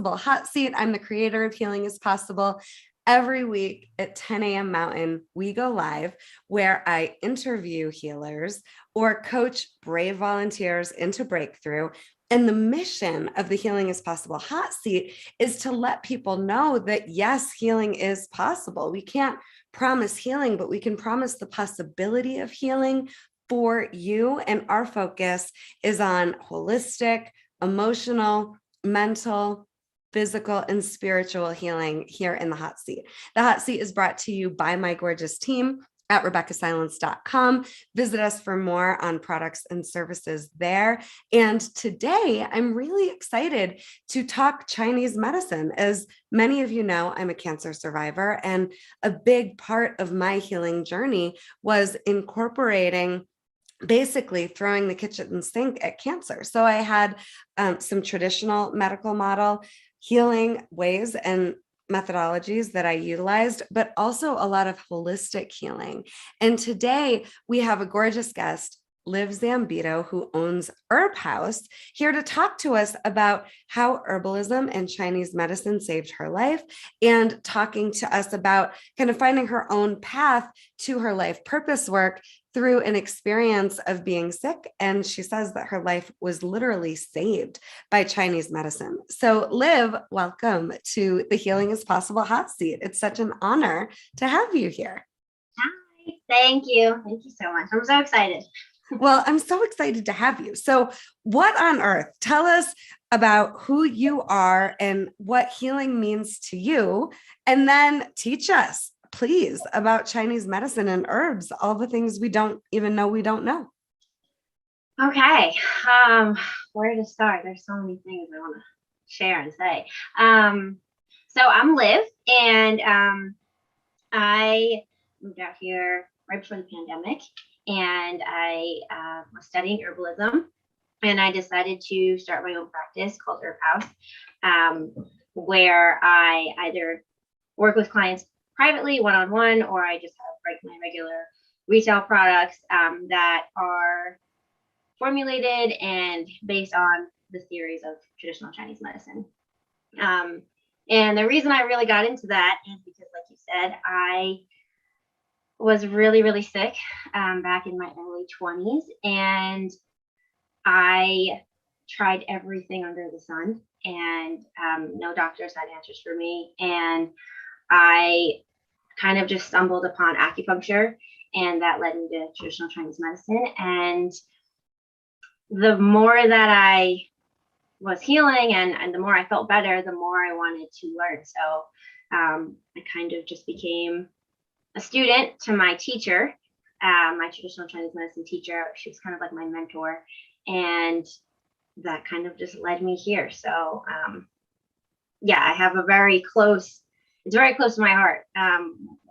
Hot Seat. I'm the creator of Healing is Possible. Every week at 10 a.m. Mountain, we go live where I interview healers or coach brave volunteers into breakthrough. And the mission of the Healing is Possible Hot Seat is to let people know that, yes, healing is possible. We can't promise healing, but we can promise the possibility of healing for you. And our focus is on holistic, emotional, mental, physical, and spiritual healing here in the Hot Seat. The Hot Seat is brought to you by my gorgeous team at RebeccahSilence.com. Visit us for more on products and services there. And today, I'm really excited to talk Chinese medicine. As many of you know, I'm a cancer survivor, and a big part of my healing journey was incorporating basically throwing the kitchen sink at cancer. So I had some traditional medical model healing ways and methodologies that I utilized, but also a lot of holistic healing. And today we have a gorgeous guest, Liv Zambito, who owns Herb House, here to talk to us about how herbalism and Chinese medicine saved her life, and talking to us about kind of finding her own path to her life purpose work through an experience of being sick. And she says that her life was literally saved by Chinese medicine. So Liv, welcome to the Healing is Possible Hot Seat. It's such an honor to have you here. Hi, thank you. Thank you so much. I'm so excited. Well, I'm so excited to have you. So what on earth? Tell us about who you are and what healing means to you. And then teach us, please, about Chinese medicine and herbs, all the things we don't even know we don't know. Okay. Where to start? There's so many things I want to share and say. So I'm Liv, and I moved out here right before the pandemic, and I was studying herbalism, and I decided to start my own practice called Herb House, where I either work with clients privately, one-on-one, or I just have my regular retail products that are formulated and based on the theories of traditional Chinese medicine. And the reason I really got into that is because, like you said, I was really, really sick back in my early 20s, and I tried everything under the sun, and no doctors had answers for me. And I kind of just stumbled upon acupuncture, and that led me to traditional Chinese medicine. And the more that I was healing and the more I felt better, the more I wanted to learn. So I kind of just became a student to my teacher, my traditional Chinese medicine teacher. She was kind of like my mentor, and that kind of just led me here. So yeah, I have it's very close to my heart,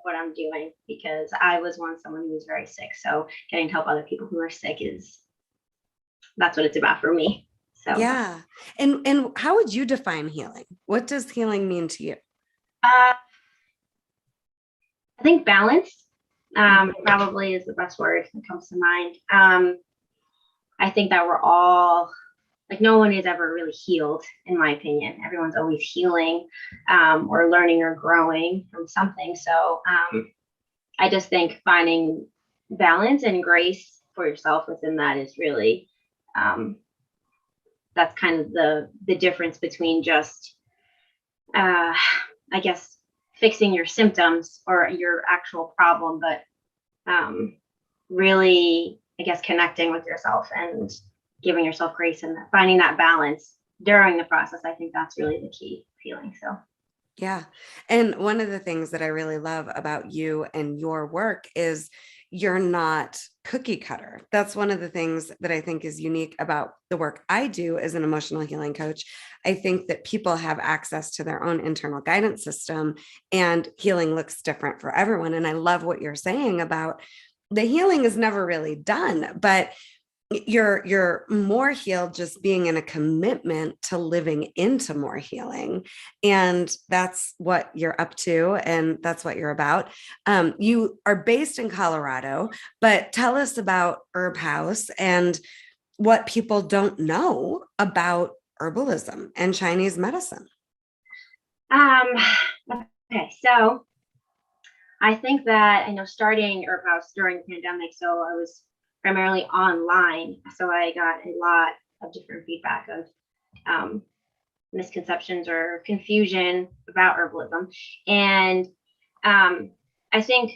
what I'm doing, because I was once someone who was very sick. So getting to help other people who are sick that's what it's about for me. So yeah. And how would you define healing? What does healing mean to you? I think balance probably is the best word that comes to mind. I think that we're all, like, no one is ever really healed, in my opinion. Everyone's always healing or learning or growing from something. So I just think finding balance and grace for yourself within that is really, that's kind of the difference between just, I guess, fixing your symptoms or your actual problem, but really, I guess, connecting with yourself and giving yourself grace and finding that balance during the process. I think that's really the key feeling. So yeah. And one of the things that I really love about you and your work is you're not cookie cutter. That's one of the things that I think is unique about the work I do as an emotional healing coach. I think that people have access to their own internal guidance system, and healing looks different for everyone. And I love what you're saying about the healing is never really done, but you're more healed just being in a commitment to living into more healing. And that's what you're up to, and that's what you're about. You are based in Colorado, but tell us about Herb House and what people don't know about herbalism and Chinese medicine. Um, okay, so I think that I know starting Herb House during the pandemic, so I was primarily online. So I got a lot of different feedback of um, misconceptions or confusion about herbalism. And I think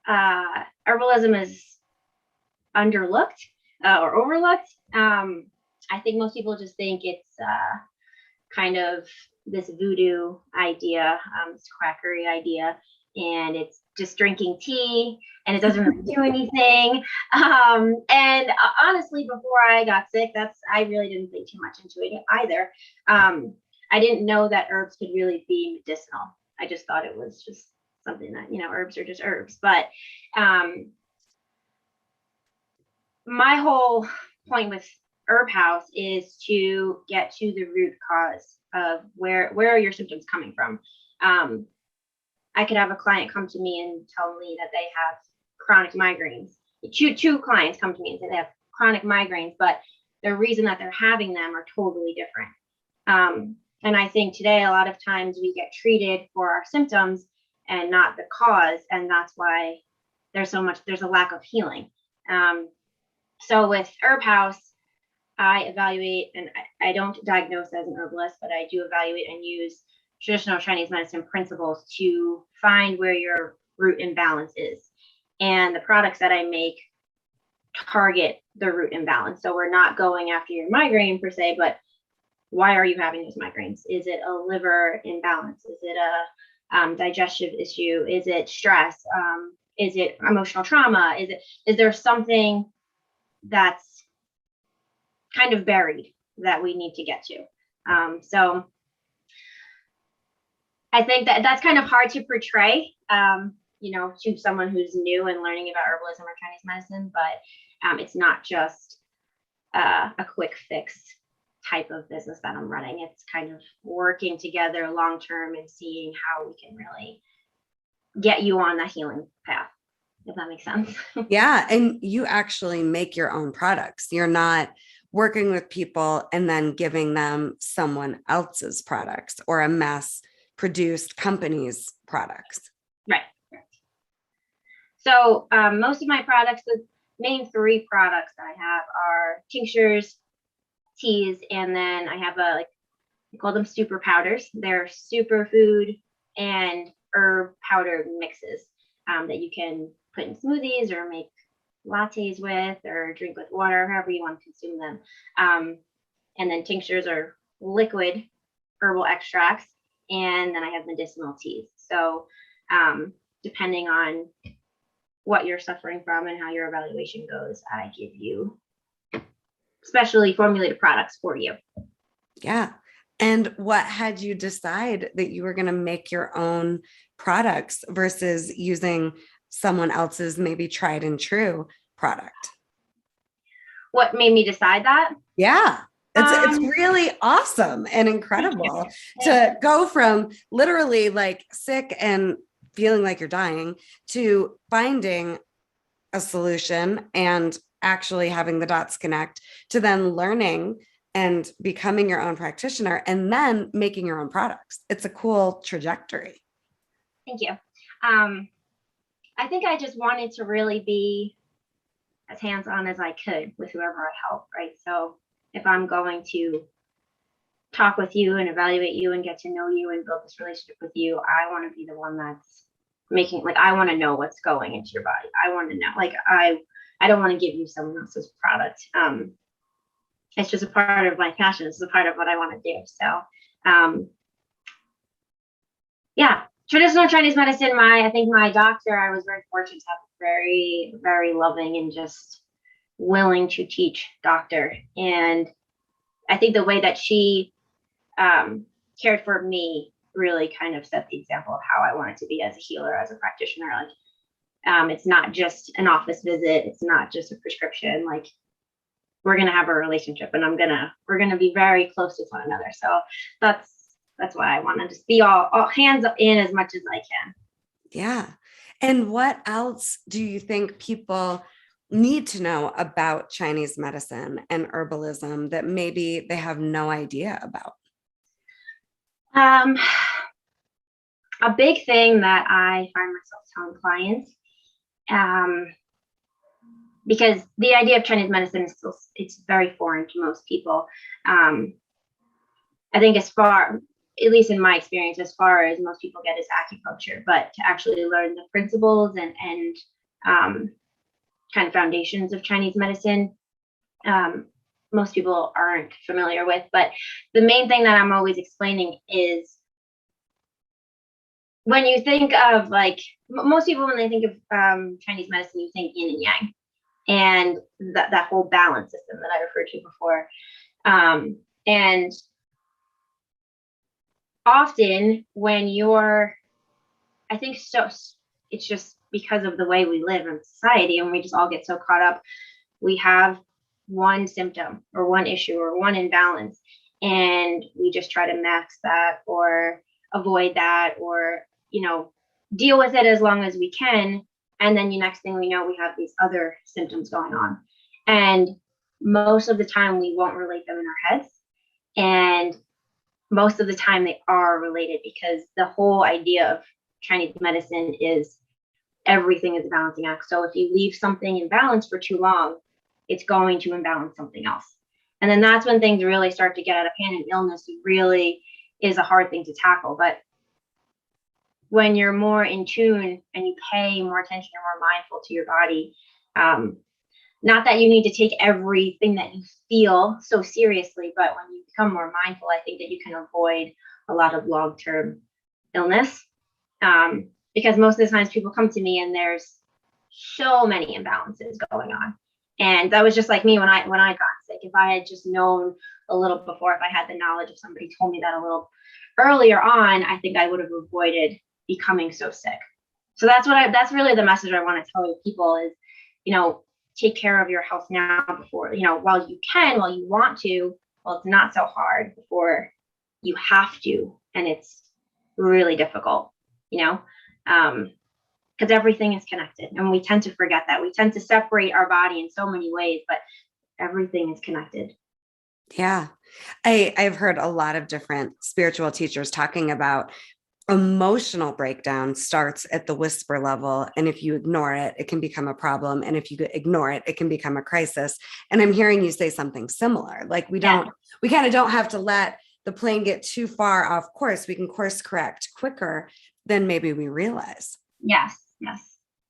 herbalism is underlooked or overlooked. I think most people just think it's kind of this voodoo idea, this quackery idea, and it's just drinking tea and it doesn't really do anything. And honestly, before I got sick, I really didn't think too much into it either. I didn't know that herbs could really be medicinal. I just thought it was just something that, herbs are just herbs. But my whole point with Herb House is to get to the root cause of where are your symptoms coming from. I could have a client come to me and tell me that they have chronic migraines. Two clients come to me and say they have chronic migraines, but the reason that they're having them are totally different. And I think today a lot of times we get treated for our symptoms and not the cause, and that's why there's a lack of healing. So with Herb House, I evaluate, and I don't diagnose as an herbalist, but I do evaluate and use traditional Chinese medicine principles to find where your root imbalance is. And the products that I make target the root imbalance. So we're not going after your migraine per se, but why are you having those migraines? Is it a liver imbalance? Is it a digestive issue? Is it stress? Is it emotional trauma? Is there something that's kind of buried that we need to get to? So I think that's kind of hard to portray, to someone who's new and learning about herbalism or Chinese medicine, but it's not just a quick fix type of business that I'm running. It's kind of working together long term and seeing how we can really get you on the healing path, if that makes sense. Yeah. And you actually make your own products. You're not working with people and then giving them someone else's products or a mass produced company's products. Right. So most of my products, the main three products that I have are tinctures, teas, and then I have I call them super powders. They're superfood and herb powder mixes that you can put in smoothies or make lattes with or drink with water, however you want to consume them. And then tinctures are liquid herbal extracts, and then I have medicinal teas. So depending on what you're suffering from and how your evaluation goes, I give you specially formulated products for you. Yeah. And what had you decide that you were going to make your own products versus using someone else's maybe tried and true product? What made me decide that? Yeah. It's really awesome and incredible to go from literally like sick and feeling like you're dying to finding a solution and actually having the dots connect to then learning and becoming your own practitioner and then making your own products. It's a cool trajectory. Thank you. I think I just wanted to really be as hands-on as I could with whoever I help, right? So if I'm going to talk with you and evaluate you and get to know you and build this relationship with you, I want to be the one that's making, like, I want to know what's going into your body. I want to know, like, I don't want to give you someone else's product. It's just a part of my passion. It's a part of what I want to do. So, yeah, traditional Chinese medicine. I think my doctor, I was very fortunate to have a very, very loving and just willing to teach doctor. And I think the way that she cared for me really kind of set the example of how I wanted to be as a healer, as a practitioner. Like, it's not just an office visit. It's not just a prescription. Like, we're going to have a relationship and we're going to be very close with one another. So that's why I want to just be all hands in as much as I can. Yeah. And what else do you think people need to know about Chinese medicine and herbalism that maybe they have no idea about? Um, a big thing that I find myself telling clients, um, because the idea of Chinese medicine is still, it's very foreign to most people. I think as far, at least in my experience, as far as most people get is acupuncture, but to actually learn the principles and kind of foundations of Chinese medicine, most people aren't familiar with. But the main thing that I'm always explaining is when you think of like most people, when they think of Chinese medicine, you think yin and yang and that whole balance system that I referred to before. And often when you're, I think so, it's just because of the way we live in society and we just all get so caught up. We have one symptom or one issue or one imbalance, and we just try to mask that or avoid that or, deal with it as long as we can. And then the next thing we know, we have these other symptoms going on. And most of the time, we won't relate them in our heads. And most of the time, they are related because the whole idea of Chinese medicine is everything is a balancing act. So if you leave something in balance for too long, it's going to imbalance something else. And then that's when things really start to get out of hand, and illness really is a hard thing to tackle. But when you're more in tune and you pay more attention, you're more mindful to your body. Not that you need to take everything that you feel so seriously, but when you become more mindful, I think that you can avoid a lot of long-term illness. Because most of the times people come to me and there's so many imbalances going on. And that was just like me when I got sick. If I had just known a little before, if I had the knowledge, if somebody told me that a little earlier on, I think I would have avoided becoming so sick. So that's really the message I want to tell people is, take care of your health now before, while you can, while you want to, while it's not so hard before you have to. And it's really difficult, because everything is connected and we tend to forget that. We tend to separate our body in so many ways, but everything is connected. Yeah. I've heard a lot of different spiritual teachers talking about emotional breakdown starts at the whisper level. And if you ignore it, it can become a problem. And if you ignore it, it can become a crisis. And I'm hearing you say something similar. Like we kind of don't have to let the plane get too far off course. We can course correct quicker than maybe we realize. Yes.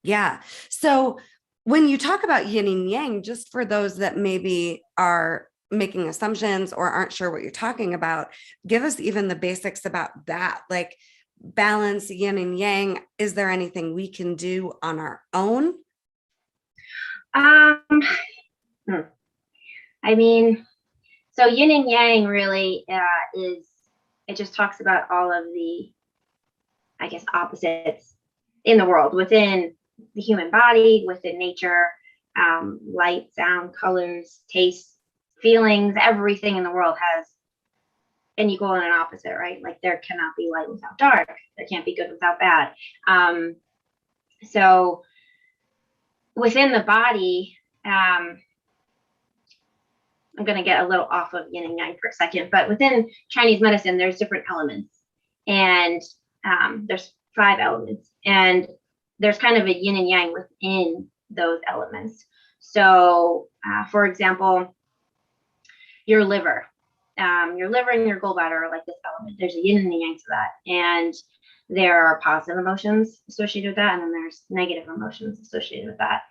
Yeah. So when you talk about yin and yang, just for those that maybe are making assumptions or aren't sure what you're talking about, give us even the basics about that. Like balance, yin and yang. Is there anything we can do on our own? I mean, so yin and yang really is, it just talks about all of the, I guess, opposites in the world, within the human body, within nature, light, sound, colors, taste, feelings, everything in the world has an equal and an opposite, right? Like there cannot be light without dark. There can't be good without bad. So within the body, I'm going to get a little off of yin and yang for a second, but within Chinese medicine, there's different elements, and there's 5 elements, and there's kind of a yin and yang within those elements. So, for example, your liver and your gallbladder are like this element. There's a yin and a yang to that, and there are positive emotions associated with that, and then there's negative emotions associated with that.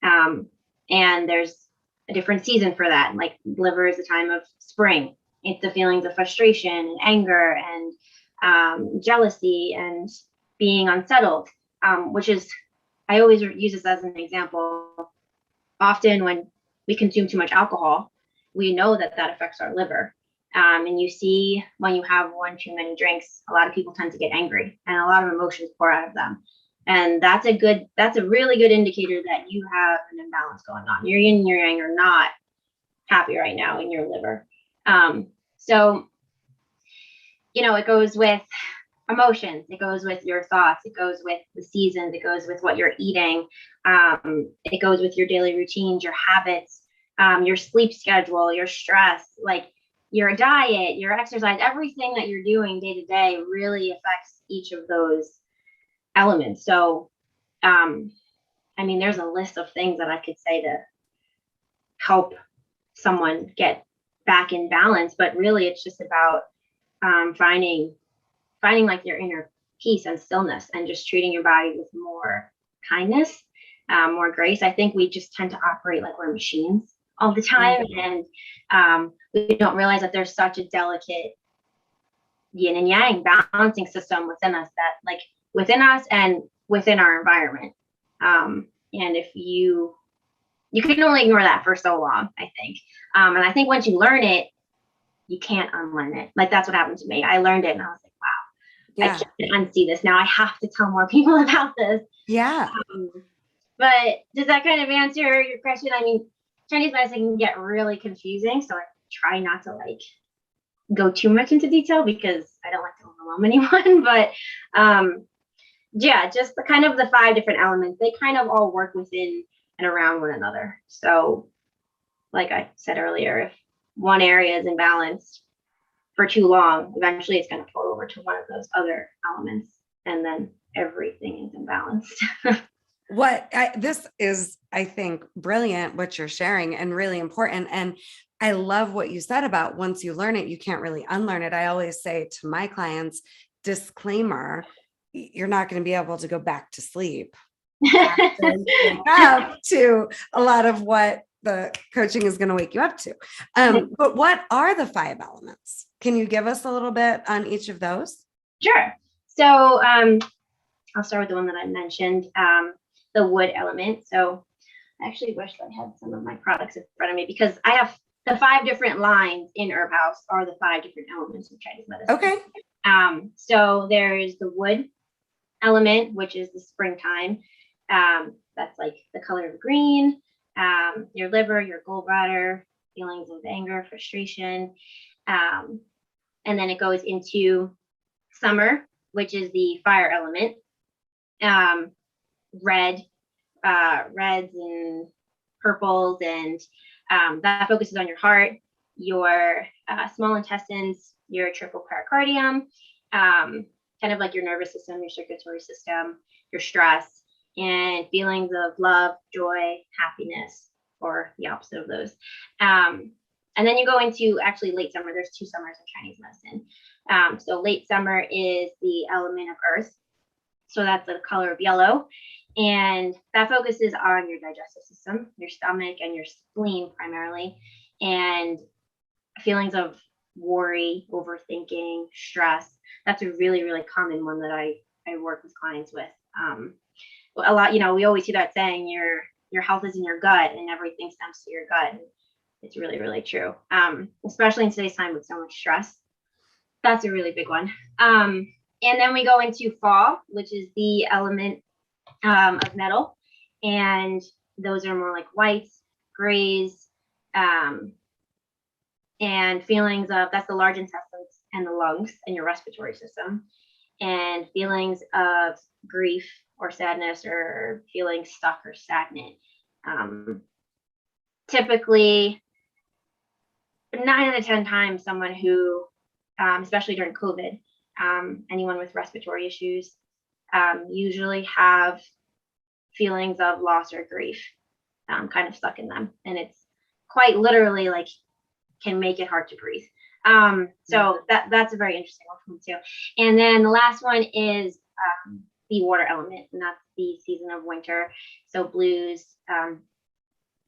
And there's a different season for that. Like liver is a time of spring. It's the feelings of frustration and anger and jealousy and being unsettled, which is, I always use this as an example. Often when we consume too much alcohol, we know that affects our liver. And you see when you have one too many drinks, a lot of people tend to get angry and a lot of emotions pour out of them. And that's a really good indicator that you have an imbalance going on. Your yin and your yang are not happy right now in your liver. So, it goes with emotions, it goes with your thoughts, it goes with the seasons, it goes with what you're eating, it goes with your daily routines, your habits, your sleep schedule, your stress. Like your diet, your exercise, everything that you're doing day to day really affects each of those elements. So, I mean, there's a list of things that I could say to help someone get back in balance, but really it's just about finding like your inner peace and stillness, and just treating your body with more kindness, more grace. I think we just tend to operate like we're machines all the time, and we don't realize that there's such a delicate yin and yang balancing system within us, that like within us and within our environment. And if you can only ignore that for so long, I think. And I think once you learn it, you can't unlearn it. Like that's what happened to me. I learned it and I was like, wow, I can't unsee this. Now I have to tell more people about this. Yeah. But does that kind of answer your question? I mean, Chinese medicine can get really confusing, so I try not to like go too much into detail because I don't like to overwhelm anyone. But yeah, just the kind of the 5 different elements, they kind of all work within and around one another. So like I said earlier, if one area is imbalanced for too long, eventually it's going to flow over to one of those other elements, and then everything is imbalanced. This is, I think, brilliant what you're sharing, and really important. And I love what you said about once you learn it, you can't really unlearn it. I always say to my clients, disclaimer, you're not going to be able to go back to sleep up to a lot of what the coaching is going to wake you up to. But what are the 5 elements? Can you give us a little bit on each of those? Sure. So I'll start with the one that I mentioned, the wood element. So I actually wish I had some of my products in front of me, because I have the 5 different lines in Herb House are the 5 different elements of Chinese medicine. Okay. So there's the wood element, which is the springtime. That's like the color of green, your liver, your gallbladder, feelings of anger, frustration. And then it goes into summer, which is the fire element. Reds and purples, and that focuses on your heart, your small intestines, your triple pericardium, kind of like your nervous system, your circulatory system, your stress, and feelings of love, joy, happiness, or the opposite of those. And then you go into actually late summer. There's 2 summers in Chinese medicine. So late summer is the element of earth. So that's the color of yellow. And that focuses on your digestive system, your stomach, and your spleen primarily. And feelings of worry, overthinking, stress. That's a really, really common one that I work with clients with. A lot, we always hear that saying, your health is in your gut, and everything stems to your gut. It's really, really true. Especially in today's time with so much stress. That's a really big one. And then we go into fall, which is the element of metal. And those are more like whites, grays, and feelings of, that's the large intestines and the lungs and your respiratory system. And feelings of grief or sadness, or feeling stuck or stagnant. Typically, 9 out of 10 times, someone who, especially during COVID, anyone with respiratory issues usually have feelings of loss or grief kind of stuck in them. And it's quite literally like can make it hard to breathe. So that's a very interesting one for me too. And then the last one is the water element, and that's the season of winter. So blues,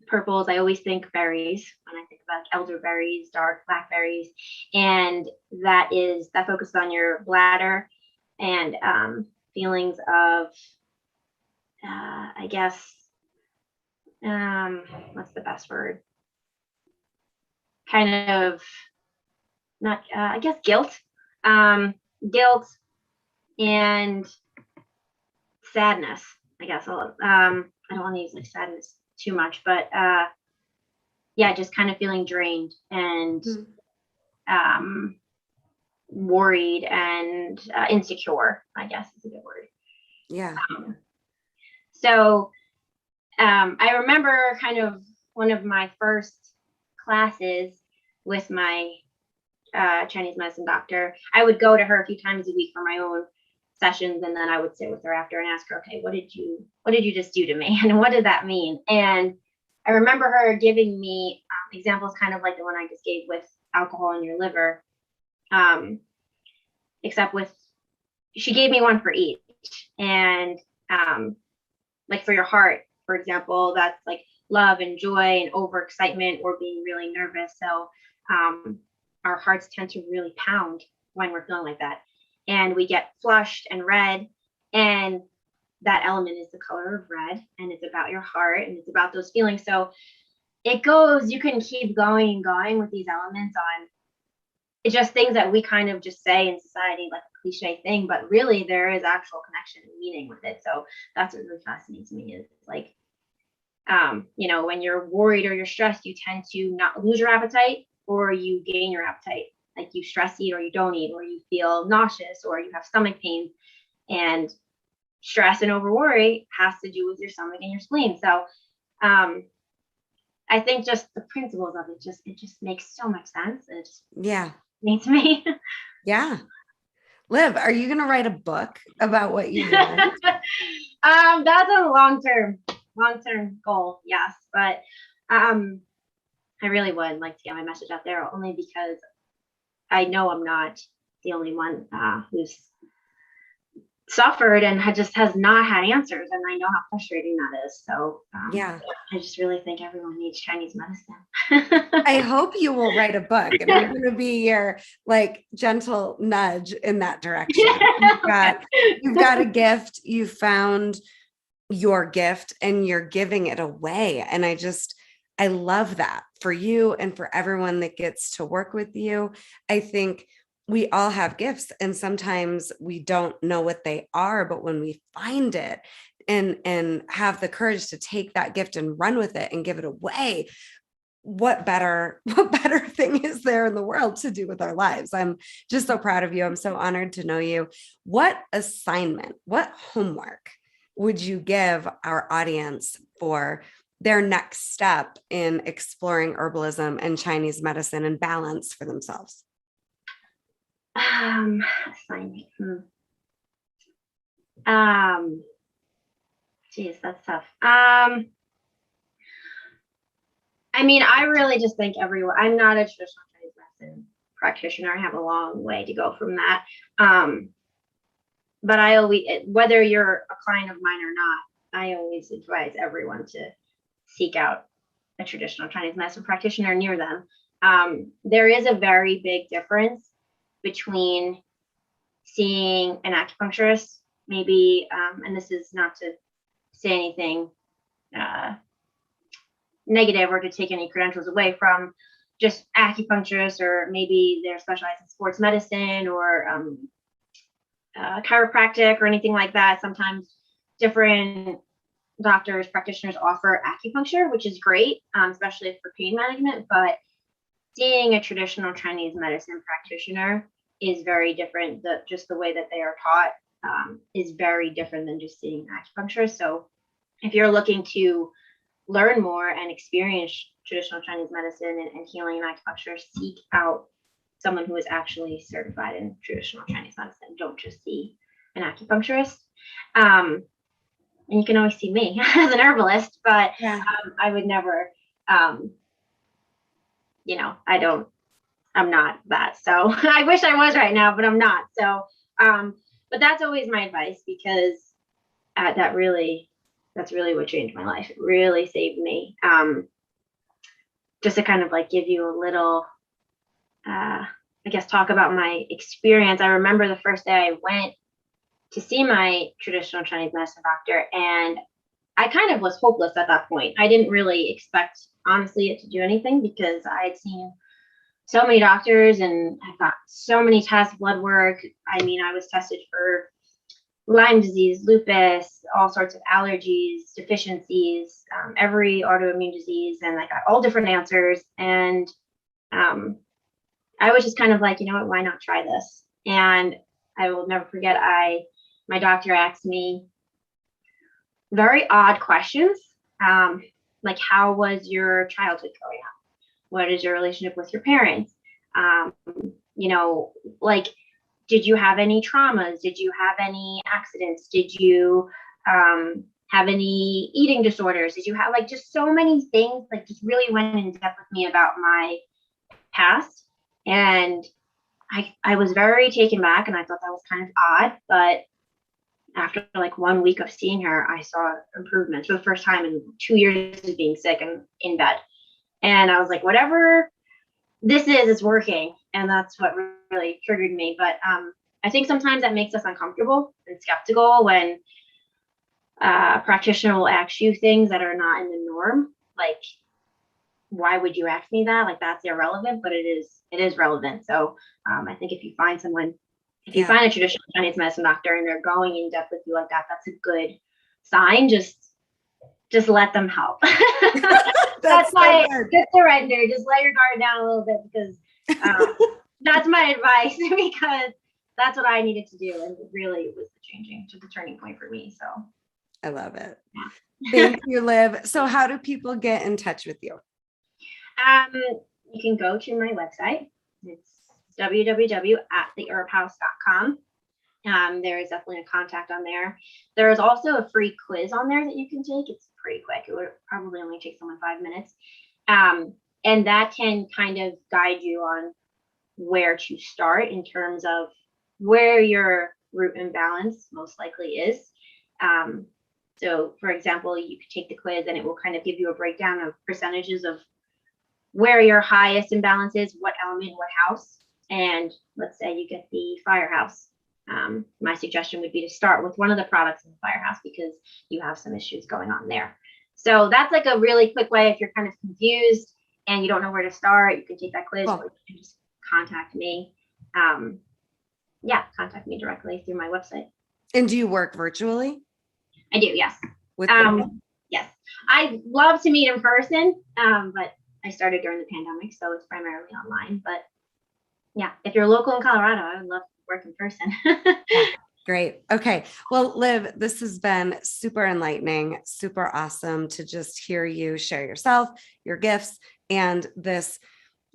purples. I always think berries when I think about elderberries, dark blackberries, and that focuses on your bladder and feelings of, I guess, what's the best word? Kind of not, I guess, guilt and sadness. I guess I don't want to use like sadness too much, but yeah, just kind of feeling drained and worried and insecure, I guess is a good word. Yeah. So I remember kind of one of my first classes with my Chinese medicine doctor. I would go to her a few times a week for my own sessions, and then I would sit with her after and ask her, okay, what did you just do to me, and what did that mean? And I remember her giving me examples, kind of like the one I just gave with alcohol in your liver, except with she gave me one for each, and like for your heart, for example, that's like love and joy and overexcitement or being really nervous. So our hearts tend to really pound when we're feeling like that. And we get flushed and red. And that element is the color of red. And it's about your heart and it's about those feelings. So it goes, you can keep going and going with these elements on it's just things that we kind of just say in society, like a cliche thing, but really there is actual connection and meaning with it. So that's what really fascinates me is like, when you're worried or you're stressed, you tend to not lose your appetite or you gain your appetite. Like you stress eat or you don't eat, or you feel nauseous or you have stomach pains. And stress and over worry has to do with your stomach and your spleen. So I think just the principles of it just makes so much sense. It just makes me. Yeah. Liv, are you going to write a book about what you learned? That's a long-term goal. Yes. But I really would like to get my message out there, only because I know I'm not the only one who's suffered and has not had answers, and I know how frustrating that is. So I just really think everyone needs Chinese medicine. I hope you will write a book, and I'm going to be your like gentle nudge in that direction. You've got a gift. You found your gift and you're giving it away. And I love that for you and for everyone that gets to work with you. I think we all have gifts, and sometimes we don't know what they are, but when we find it and have the courage to take that gift and run with it and give it away, what better thing is there in the world to do with our lives? I'm just so proud of you. I'm so honored to know you. What assignment, what homework would you give our audience for their next step in exploring herbalism and Chinese medicine and balance for themselves? Assignment. Geez, that's tough. I mean, I really just think everyone, I'm not a traditional Chinese medicine practitioner. I have a long way to go from that. But I always, whether you're a client of mine or not, I always advise everyone to seek out a traditional Chinese medicine practitioner near them. There is a very big difference between seeing an acupuncturist, maybe, and this is not to say anything negative or to take any credentials away from just acupuncturists, or maybe they're specialized in sports medicine or chiropractic or anything like that. Sometimes different doctors, practitioners offer acupuncture, which is great, especially for pain management. But seeing a traditional Chinese medicine practitioner is very different. Just the way that they are taught is very different than just seeing acupuncture. So if you're looking to learn more and experience traditional Chinese medicine and healing and acupuncture, seek out someone who is actually certified in traditional Chinese medicine. Don't just see an acupuncturist. And you can always see me as an herbalist, but I would never, I'm not that. So I wish I was right now, but I'm not. So, but that's always my advice, because that's really what changed my life. It really saved me. Just to kind of like give you a little, talk about my experience. I remember the first day I went to see my traditional Chinese medicine doctor, and I kind of was hopeless at that point. I didn't really expect, honestly, it to do anything, because I had seen so many doctors and I got so many tests, blood work. I mean, I was tested for Lyme disease, lupus, all sorts of allergies, deficiencies, every autoimmune disease, and I got all different answers. And I was just kind of like, you know what, why not try this? And I will never forget, my doctor asked me very odd questions, like, how was your childhood growing up? What is your relationship with your parents? like, did you have any traumas? Did you have any accidents? Did you have any eating disorders? Did you have like just so many things? Like, just really went in depth with me about my past. And I was very taken back, and I thought that was kind of odd. But after like 1 week of seeing her, I saw improvements for the first time in 2 years of being sick and in bed. And I was like, whatever this is working. And that's what really triggered me. But I think sometimes that makes us uncomfortable and skeptical when a practitioner will ask you things that are not in the norm. Like, why would you ask me that? Like, that's irrelevant, but it is relevant. So I think if you find a traditional Chinese medicine doctor and they're going in depth with you like that, that's a good sign. Just let them help. That's my good surrender. Just let your guard down a little bit, because that's my advice, because that's what I needed to do. And it really was the turning point for me. So I love it. Yeah. Thank you, Liv. So how do people get in touch with you? You can go to my website. It's www.theherbhouse.com. There is definitely a contact on there. There is also a free quiz on there that you can take. It's pretty quick. It would probably only take someone 5 minutes. And that can kind of guide you on where to start in terms of where your root imbalance most likely is. So for example, you could take the quiz and it will kind of give you a breakdown of percentages of where your highest imbalance is, what element, what house. And let's say you get the firehouse. My suggestion would be to start with one of the products in the firehouse, because you have some issues going on there. So that's like a really quick way. If you're kind of confused and you don't know where to start, you can take that quiz, or you can just contact me. Contact me directly through my website. And do you work virtually? I do, yes. With yes. I love to meet in person, but I started during the pandemic, so it's primarily online. But yeah, if you're local in Colorado, I would love to work in person. Great. Okay. Well, Liv, this has been super enlightening, super awesome to just hear you share yourself, your gifts, and this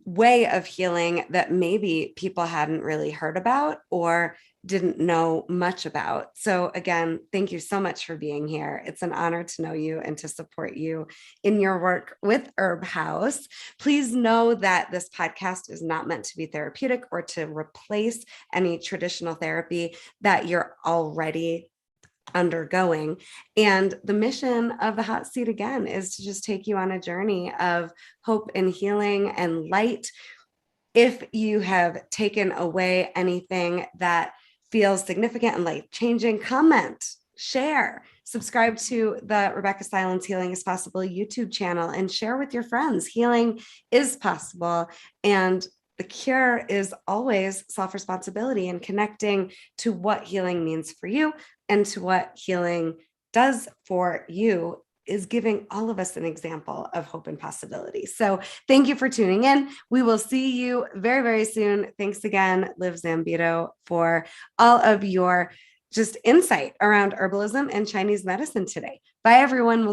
way of healing that maybe people hadn't really heard about or didn't know much about. So again, thank you so much for being here. It's an honor to know you and to support you in your work with Herb House. Please know that this podcast is not meant to be therapeutic or to replace any traditional therapy that you're already undergoing. And the mission of the hot seat again is to just take you on a journey of hope and healing and light. If you have taken away anything that feels significant and life-changing, comment, share, subscribe to the Rebeccah Silence Healing is Possible YouTube channel and share with your friends. Healing is possible. And the cure is always self-responsibility and connecting to what healing means for you and to what healing does for you is giving all of us an example of hope and possibility. So thank you for tuning in. We will see you very, very soon. Thanks again, Liv Zambito, for all of your just insight around herbalism and Chinese medicine today. Bye, everyone. We'll